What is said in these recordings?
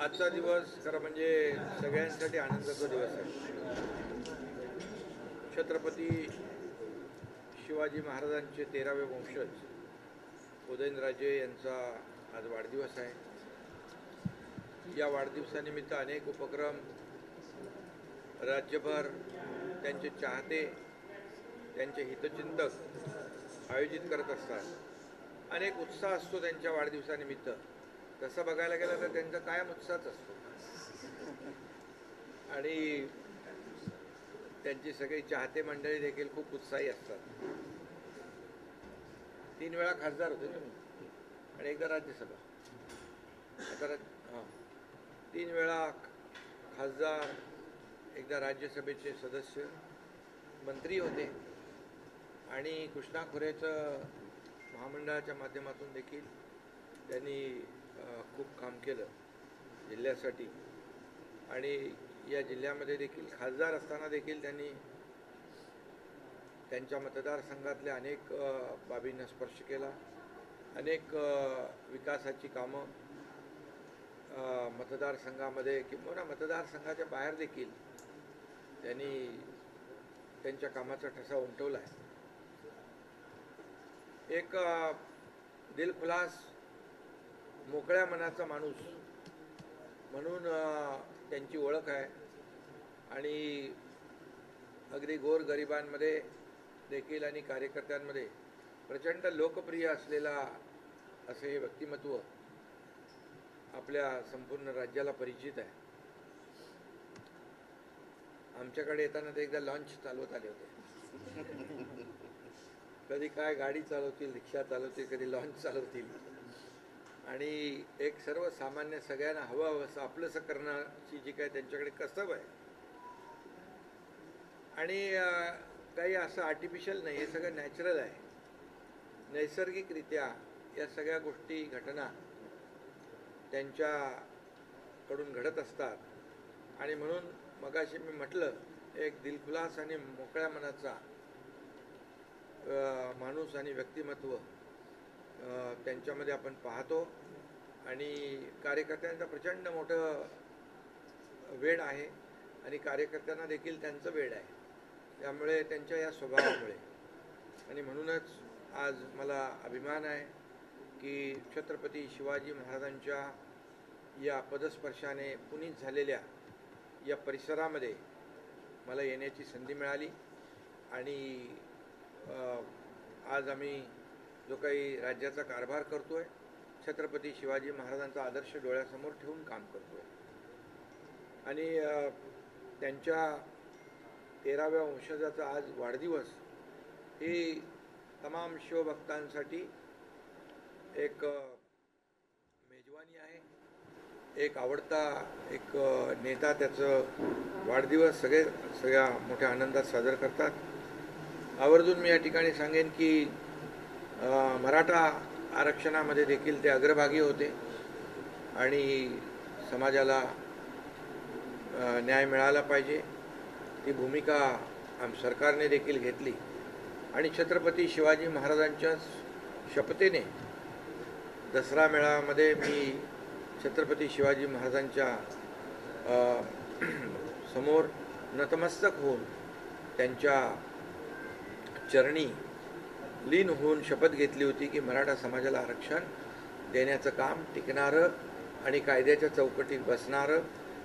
आजचा दिवस खरं म्हणजे सगळ्यांसाठी आनंदाचा दिवस आहे. छत्रपती शिवाजी महाराजांचे 13वे वंशज उदयनराजे यांचा आज वाढदिवस आहे. या वाढदिवसानिमित्त अनेक उपक्रम राज्यभर त्यांचे चाहते, त्यांचे हितचिंतक आयोजित करत असतात. अनेक उत्साह असतो त्यांच्या वाढदिवसानिमित्त. तसं बघायला गेलं तर त्यांचा कायम उत्साहच असतो आणि त्यांची सगळी चाहते मंडळी देखील खूप उत्साही असतात. 3 वेळा खासदार होते तुम्ही आणि एकदा राज्यसभा. आता 3 वेळा खासदार, एकदा राज्यसभेचे सदस्य, मंत्री होते आणि कृष्णा खोऱ्याचं महामंडळाच्या माध्यमातून देखील त्यांनी खूप काम केलं जिल्ह्यासाठी. आणि या जिल्ह्यामध्ये देखील खासदार असताना देखील त्यांनी त्यांच्या मतदारसंघातल्या अनेक बाबींना स्पर्श केला. अनेक विकासाची कामं मतदारसंघामध्ये किंवा मतदारसंघाच्या बाहेर देखील त्यांनी त्यांच्या कामाचा ठसा उमटवला आहे. एक दिलखुलास मोकळ्या मनाचा माणूस म्हणून त्यांची ओळख आहे आणि अगदी गोरगरिबांमध्ये देखील आणि कार्यकर्त्यांमध्ये प्रचंड लोकप्रिय असलेला असे हे व्यक्तिमत्व आपल्या संपूर्ण राज्याला परिचित आहे. आमच्याकडे येताना ते एकदा लॉन्च चालवत आले होते. कधी काय गाडी चालवतील, रिक्षा चालवतील, कधी लॉन्च चालवतील आणि एक सर्वसामान्य सगळ्यांना हवं असं आपलंसं करण्याची जी काय त्यांच्याकडे कसब आहे आणि काही असं आर्टिफिशियल नाही, हे सगळं नॅचरल आहे. नैसर्गिकरित्या या सगळ्या गोष्टी, घटना त्यांच्याकडून घडत असतात आणि म्हणून मगाशी मी म्हटलं, एक दिलखुलास आणि मोकळ्या मनाचा माणूस आणि व्यक्तिमत्व त्यांच्यामध्ये आपण पाहतो. आणि कार्यकर्त्यांचं प्रचंड मोठं वेड आहे आणि कार्यकर्त्यांना देखील त्यांचं वेड आहे. त्यामुळे त्यांच्या या स्वभावामुळे आणि म्हणूनच आज मला अभिमान आहे की छत्रपती शिवाजी महाराजांच्या या पदस्पर्शाने पुनीत झालेल्या या परिसरामध्ये मला येण्याची संधी मिळाली. आणि आज आम्ही जो काही राज्याचा कारभार करतोय, छत्रपती शिवाजी महाराजांचा आदर्श डोळ्यासमोर ठेवून काम करतोय आणि त्यांच्या 13व्या वंशजाचा आज वाढदिवस ही तमाम शिवभक्तांसाठी एक मेजवानी आहे. एक आवडता एक नेता त्याचं वाढदिवस सगळ्या मोठ्या आनंदात साजरा करतात. आवर्जून मी या ठिकाणी सांगेन की मराठा आरक्षणामध्ये देखील ते अग्रभागी होते आणि समाजाला न्याय मिळाला पाहिजे ती भूमिका सरकारने देखील घेतली. आणि छत्रपती शिवाजी महाराजांच्या शपथेने दसरा मेळाव्यामध्ये मी छत्रपती शिवाजी महाराजांच्या समोर नतमस्तक होऊन त्यांच्या चरणी लीन होऊन शपथ घेतली होती की मराठा समाजाला आरक्षण देण्याचं काम टिकणारं आणि कायद्याच्या चौकटीत बसणारं,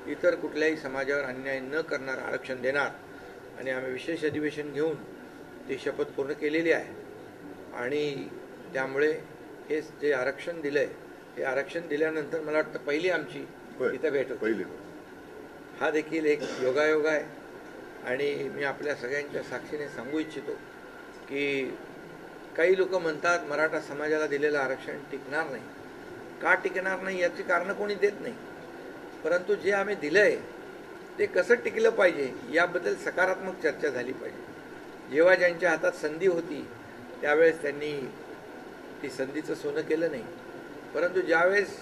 इतर कुठल्याही समाजावर अन्याय न करणारं आरक्षण देणार. आणि आम्ही विशेष अधिवेशन घेऊन ती शपथ पूर्ण केलेली आहे. आणि त्यामुळे हे जे आरक्षण दिलं आहे, हे आरक्षण दिल्यानंतर मला वाटतं पहिली आमची इथं भेट होती. हा देखील एक योगायोग आहे. आणि मी आपल्या सगळ्यांच्या साक्षीने सांगू इच्छितो की काही लोक म्हणतात मराठा समाजाला दिलेलं आरक्षण टिकणार नाही. का टिकणार नाही याची कारणं कोणी देत नाही, परंतु जे आम्ही दिलं आहे ते कसं टिकलं पाहिजे याबद्दल सकारात्मक चर्चा झाली पाहिजे. जेव्हा ज्यांच्या हातात संधी होती त्यावेळेस त्यांनी ती संधीचं सोनं केलं नाही, परंतु ज्यावेळेस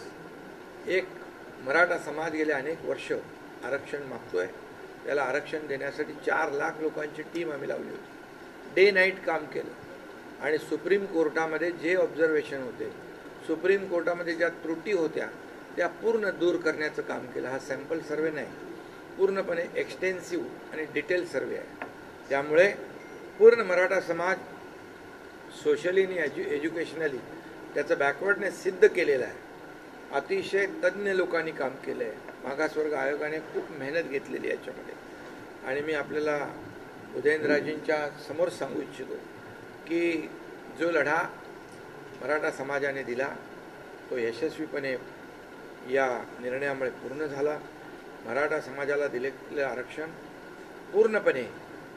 एक मराठा समाज गेले अनेक वर्ष आरक्षण मागतोय, त्याला आरक्षण देण्यासाठी 4 लाख लोकांची टीम आम्ही लावली होती. डे नाईट काम केलं आणि सुप्रीम कोर्टामध्ये जे ऑब्झर्वेशन होते, सुप्रीम कोर्टामध्ये ज्या त्रुटी होत्या त्या पूर्ण दूर करण्याचं काम केलं. हा सॅम्पल सर्वे नाही, पूर्णपणे एक्सटेन्सिव्ह आणि डिटेल सर्वे आहे. त्यामुळे पूर्ण मराठा समाज सोशली आणि एज्युकेशनली त्याचं बॅकवर्डनेस सिद्ध केलेलं आहे. अतिशय तज्ज्ञ लोकांनी काम केलं आहे. मागासवर्ग आयोगाने खूप मेहनत घेतलेली आहे याच्यामध्ये. आणि मी आपल्याला उदयनराजेंच्या समोर सांगू इच्छितो की जो लढा मराठा समाजाने दिला तो यशस्वीपणे या निर्णयामुळे पूर्ण झाला. मराठा समाजाला दिलेलं आरक्षण पूर्णपणे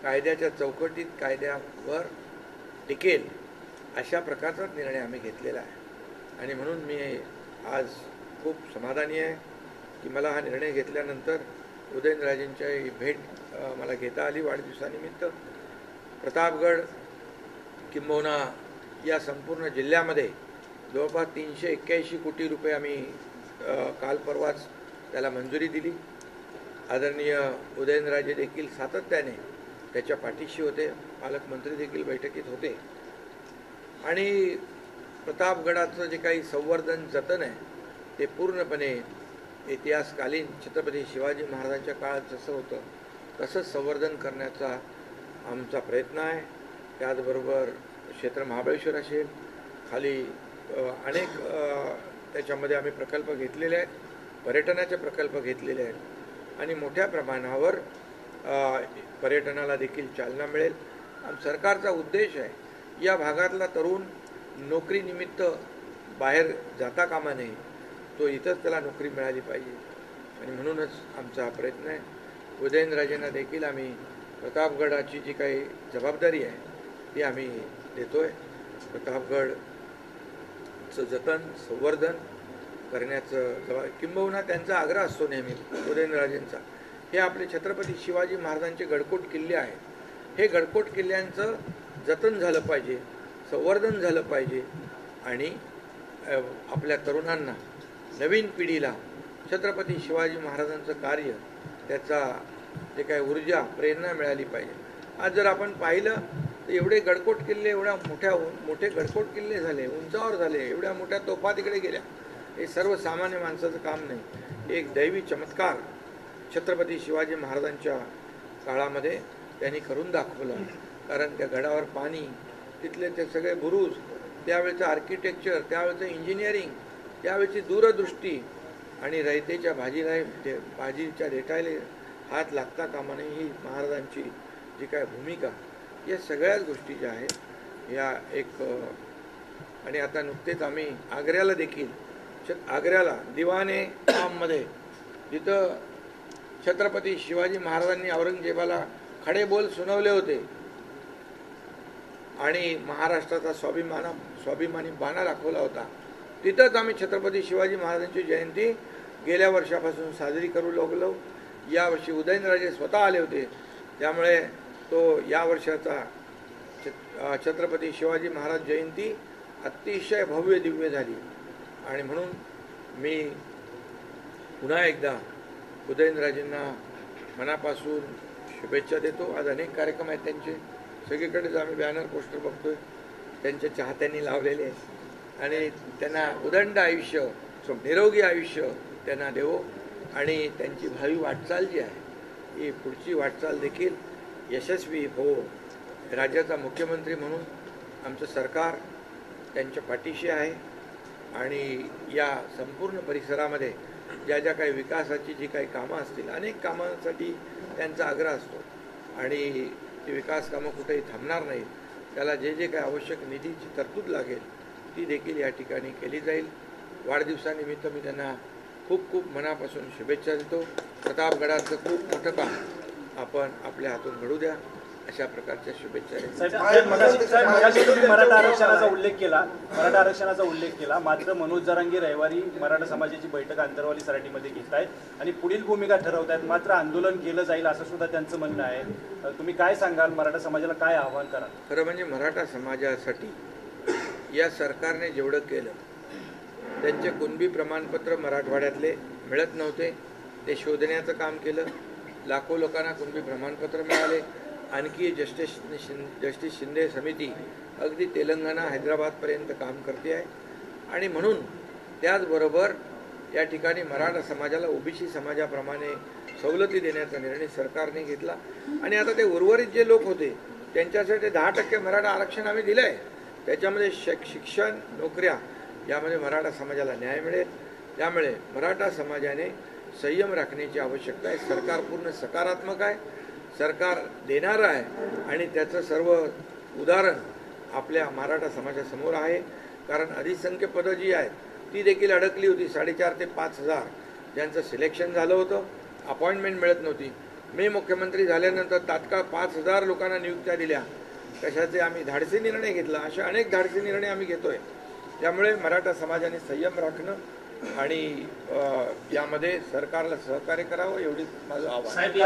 कायद्याच्या चौकटीत कायद्यावर टिकेल अशा प्रकारचाच निर्णय आम्ही घेतलेला आहे. आणि म्हणून मी आज खूप समाधानी आहे की मला हा निर्णय घेतल्यानंतर उदयनराजेंच्या ही भेट मला घेता आली वाढदिवसानिमित्त. प्रतापगड किंबहुना या संपूर्ण जिल्ह्यामध्ये जवळपास 381 कोटी रुपये आम्ही काल परवाच त्याला मंजुरी दिली. आदरणीय उदयनराजे देखील सातत्याने त्याच्या पाठीशी होते. पालकमंत्री देखील बैठकीत होते. आणि प्रतापगडाचं जे काही संवर्धन जतन आहे ते पूर्णपणे इतिहासकालीन छत्रपती शिवाजी महाराजांच्या काळात जसं होतं तसंच संवर्धन करण्याचा आमचा प्रयत्न आहे. त्याचबरोबर क्षेत्र महाबळेश्वर असेल, खाली अनेक त्याच्यामध्ये आम्ही प्रकल्प घेतलेले आहेत, पर्यटनाचे प्रकल्प घेतलेले आहेत आणि मोठ्या प्रमाणावर पर्यटनाला देखील चालना मिळेल. सरकारचा उद्देश आहे या भागातला तरुण नोकरीनिमित्त बाहेर जाता कामा नये, तो इथंच त्याला नोकरी मिळाली पाहिजे आणि म्हणूनच आमचा हा प्रयत्न आहे. उदयनराजेंना देखील आम्ही प्रतापगडाची जी काही जबाबदारी आहे ती आम्ही देतो आहे. प्रतापगडचं जतन संवर्धन करण्याचं किंबहुना त्यांचा आग्रह असतो नेहमी उदयनराजेंचा. हे आपले छत्रपती शिवाजी महाराजांचे गडकोट किल्ले आहेत. हे गडकोट किल्ल्यांचं जतन झालं पाहिजे, संवर्धन झालं पाहिजे आणि आपल्या तरुणांना, नवीन पिढीला छत्रपती शिवाजी महाराजांचं कार्य, त्याचा जे काही ऊर्जा, प्रेरणा मिळाली पाहिजे. आज जर आपण पाहिलं तर एवढे गडकोट किल्ले, एवढ्या मोठे गडकोट किल्ले झाले, उंचावर झाले, एवढ्या मोठ्या तोफा तिकडे गेल्या. हे सर्वसामान्य माणसाचं काम नाही. एक दैवी चमत्कार छत्रपती शिवाजी महाराजांच्या काळामध्ये त्यांनी करून दाखवला. कारण त्या गडावर पाणी, तिथले ते सगळे बुरुज, त्यावेळेचं आर्किटेक्चर, त्यावेळेचं इंजिनिअरिंग, त्यावेळची दूरदृष्टी आणि रयतेच्या भाजीच्या देठायला हात लागता कामा नये ही महाराजांची जी काय भूमिका, या सगळ्याच गोष्टी ज्या आहेत या एक. आणि आता नुकतेच आम्ही आग्र्याला देखील, आग्र्याला दिवाने आममध्ये जिथं छत्रपती शिवाजी महाराजांनी औरंगजेबाला खडे बोल सुनावले होते आणि महाराष्ट्राचा स्वाभिमानी बाणा दाखवला होता, तिथंच आम्ही छत्रपती शिवाजी महाराजांची जयंती गेल्या वर्षापासून साजरी करू लागलो. यावर्षी उदयनराजे स्वतः आले होते, त्यामुळे तो या वर्षाचा छत्रपती शिवाजी महाराज जयंती अतिशय भव्य दिव्य झाली. आणि म्हणून मी पुन्हा एकदा उदयनराजेंना मनापासून शुभेच्छा देतो. आज अनेक कार्यक्रम आहेत त्यांचे, सगळीकडेच आम्ही बॅनर पोस्टर बघतोय त्यांच्या चाहत्यांनी लावलेले. आणि त्यांना उदंड आयुष्य, निरोगी आयुष्य त्यांना देवो आणि त्यांची भावी वाटचाल जी आहे ही पुढची वाटचाल देखील यशस्वी हो. राज्याचा मुख्यमंत्री म्हणून आमचं सरकार त्यांच्या पाठीशी आहे आणि या संपूर्ण परिसरामध्ये ज्या ज्या काही विकासाची जी काही कामं असतील, अनेक कामांसाठी त्यांचा आग्रह असतो आणि ती विकास कामं कुठेही थांबणार नाहीत. त्याला जे जे काही आवश्यक निधीची तरतूद लागेल ती देखील या ठिकाणी केली जाईल. वाढदिवसानिमित्त मी त्यांना खूप खूप मनापासून शुभेच्छा देतो. प्रतापगडाचं खूप मोठं काम आपण आपल्या हातून घडू द्या अशा प्रकारच्या शुभेच्छा. मराठा आरक्षणाचा उल्लेख केला, मात्र मनोज जरांगे रविवारी मराठा समाजाची बैठक आंतरवाली सराटीमध्ये घेत आहेत आणि पुढील भूमिका ठरवत आहेत. मात्र आंदोलन केलं जाईल असं सुद्धा त्यांचं म्हणणं आहे. तुम्ही काय सांगाल, मराठा समाजाला काय आव्हान कराल? खरं म्हणजे मराठा समाजासाठी या सरकारने जेवढं केलं, त्यांचे कुणबी प्रमाणपत्र मराठवाड्यातले मिळत नव्हते, ते शोधण्याचं काम केलं. लाखो लोकांना कुणबी प्रमाणपत्र मिळाले. आणखी जस्टिस शिंदे समिती अगदी तेलंगणा, हैदराबादपर्यंत काम करते आहे. आणि म्हणून त्याचबरोबर या ठिकाणी मराठा समाजाला ओबीसी समाजाप्रमाणे सवलती देण्याचा निर्णय सरकारने घेतला आणि आता ते उर्वरित जे लोक होते त्यांच्यासाठी 10% मराठा आरक्षण आम्ही दिलं आहे. त्याच्यामध्ये शिक्षण, नोकऱ्या यामध्ये मराठा समाजाला न्याय मिळेल. त्यामुळे मराठा समाजाने संयम राखण्याची आवश्यकता आहे. सरकार पूर्ण सकारात्मक आहे, सरकार देणारं आहे आणि त्याचं सर्व उदाहरण आपल्या मराठा समाजासमोर आहे. कारण अधिसंख्य पदं जी आहेत ती देखील अडकली होती. 4,500 ते 5,000 ज्यांचं सिलेक्शन झालं होतं, अपॉइंटमेंट मिळत नव्हती. मी मुख्यमंत्री झाल्यानंतर तात्काळ 5,000 लोकांना नियुक्त्या दिल्या. कशाचे आम्ही धाडसी निर्णय घेतला. अशा अनेक धाडसी निर्णय आम्ही घेतोय. त्यामुळे मराठा समाजाने संयम राखणं आणि यामध्ये सरकारला सहकार्य करावं एवढीच माझं आव्हान आहे.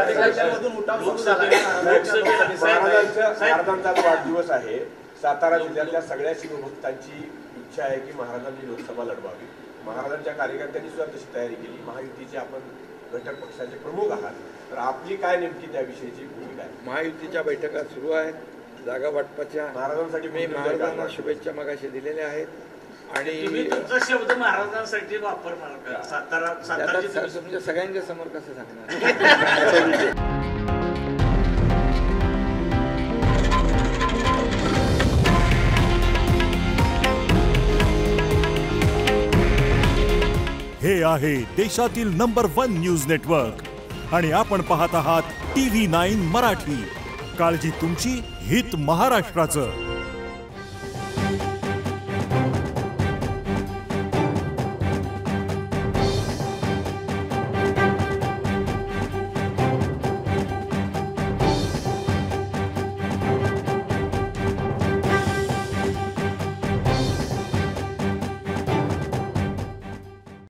महाराजांचा वाढदिवस आहे. सातारा जिल्ह्यातल्या सगळ्या शिवभक्तांची इच्छा आहे की महाराजांनी लोकसभा लढवावी. महाराजांच्या कार्यकर्त्यांनी सुद्धा तशी तयारी केली. महायुतीचे आपण घटक पक्षाचे प्रमुख आहात, तर आपली काय नेमकी त्याविषयीची भूमिका आहे? महायुतीच्या बैठका सुरू आहेत. जागा वाटपाच्या महाराजांसाठी मी महाराजांना शुभेच्छा मगाशी दिलेल्या आहेत आणि तुमचा शब्द महाराजांसाठी वापरणार का? सातारा तुमच्या सगळ्यांच्या समोर कसं सांगणार? हे आहे देशातील नंबर 1 न्यूज नेटवर्क आणि आपण पाहत आहात TV9 मराठी. काळजी तुमची, हित महाराष्ट्राचं.